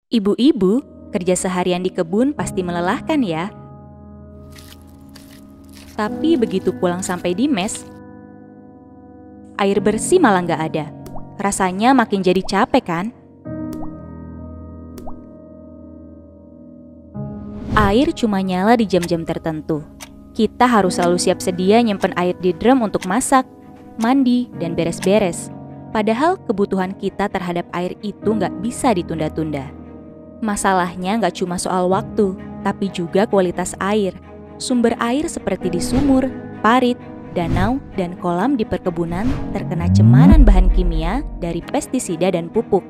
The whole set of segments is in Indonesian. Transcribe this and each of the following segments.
Ibu-ibu, kerja seharian di kebun pasti melelahkan ya. Tapi begitu pulang sampai di mes, air bersih malah nggak ada. Rasanya makin jadi capek kan? Air cuma nyala di jam-jam tertentu. Kita harus selalu siap sedia nyimpen air di drum untuk masak, mandi, dan beres-beres. Padahal kebutuhan kita terhadap air itu nggak bisa ditunda-tunda. Masalahnya nggak cuma soal waktu, tapi juga kualitas air. Sumber air seperti di sumur, parit, danau, dan kolam di perkebunan terkena cemaran bahan kimia dari pestisida dan pupuk.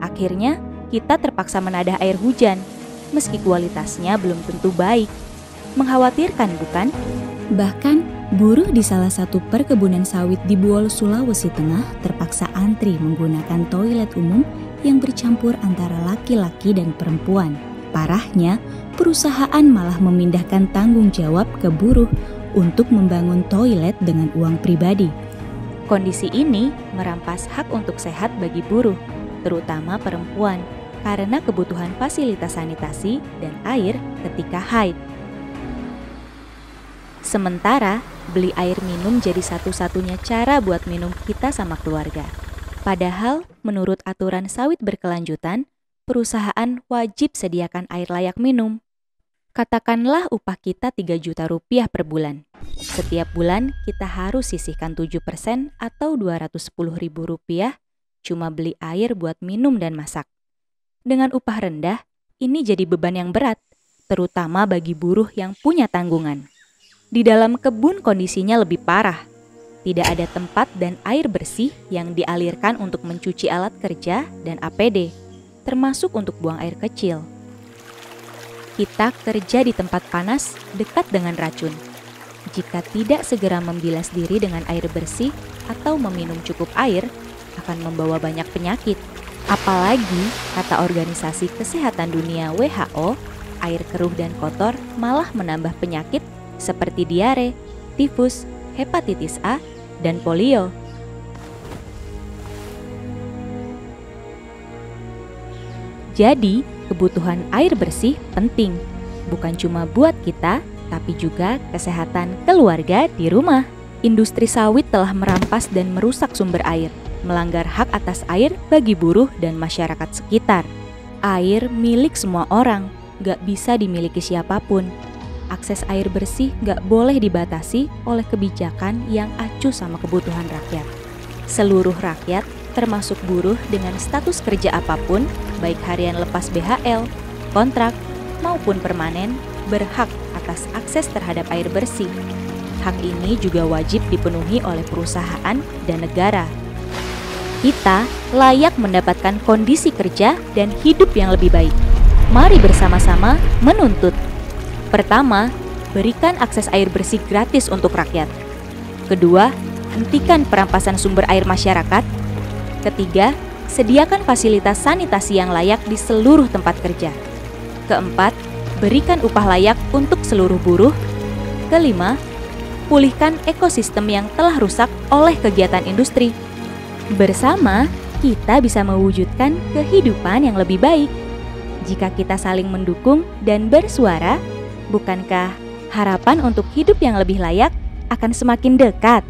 Akhirnya, kita terpaksa menadah air hujan, meski kualitasnya belum tentu baik. Mengkhawatirkan, bukan? Bahkan, buruh di salah satu perkebunan sawit di Buol, Sulawesi Tengah terpaksa antri menggunakan toilet umum yang bercampur antara laki-laki dan perempuan. Parahnya, perusahaan malah memindahkan tanggung jawab ke buruh untuk membangun toilet dengan uang pribadi. Kondisi ini merampas hak untuk sehat bagi buruh, terutama perempuan, karena kebutuhan fasilitas sanitasi dan air ketika haid. Sementara, beli air minum jadi satu-satunya cara buat minum kita sama keluarga. Padahal, menurut aturan sawit berkelanjutan, perusahaan wajib sediakan air layak minum. Katakanlah upah kita 3 juta rupiah per bulan. Setiap bulan kita harus sisihkan 7% atau 210 ribu rupiah cuma beli air buat minum dan masak. Dengan upah rendah, ini jadi beban yang berat, terutama bagi buruh yang punya tanggungan. Di dalam kebun kondisinya lebih parah. Tidak ada tempat dan air bersih yang dialirkan untuk mencuci alat kerja dan APD, termasuk untuk buang air kecil. Kita kerja di tempat panas dekat dengan racun. Jika tidak segera membilas diri dengan air bersih atau meminum cukup air, akan membawa banyak penyakit. Apalagi, kata Organisasi Kesehatan Dunia WHO, air keruh dan kotor malah menambah penyakit seperti diare, tifus, hepatitis A, dan polio. Jadi, kebutuhan air bersih penting, bukan cuma buat kita, tapi juga kesehatan keluarga di rumah. Industri sawit telah merampas dan merusak sumber air, melanggar hak atas air bagi buruh dan masyarakat sekitar. Air milik semua orang, gak bisa dimiliki siapapun. Akses air bersih gak boleh dibatasi oleh kebijakan yang acuh sama kebutuhan rakyat. Seluruh rakyat, termasuk buruh dengan status kerja apapun, baik harian lepas BHL, kontrak, maupun permanen, berhak atas akses terhadap air bersih. Hak ini juga wajib dipenuhi oleh perusahaan dan negara. Kita layak mendapatkan kondisi kerja dan hidup yang lebih baik. Mari bersama-sama menuntut. Pertama, berikan akses air bersih gratis untuk rakyat. Kedua, hentikan perampasan sumber air masyarakat. Ketiga, sediakan fasilitas sanitasi yang layak di seluruh tempat kerja. Keempat, berikan upah layak untuk seluruh buruh. Kelima, pulihkan ekosistem yang telah rusak oleh kegiatan industri. Bersama, kita bisa mewujudkan kehidupan yang lebih baik. Jika kita saling mendukung dan bersuara, bukankah harapan untuk hidup yang lebih layak akan semakin dekat?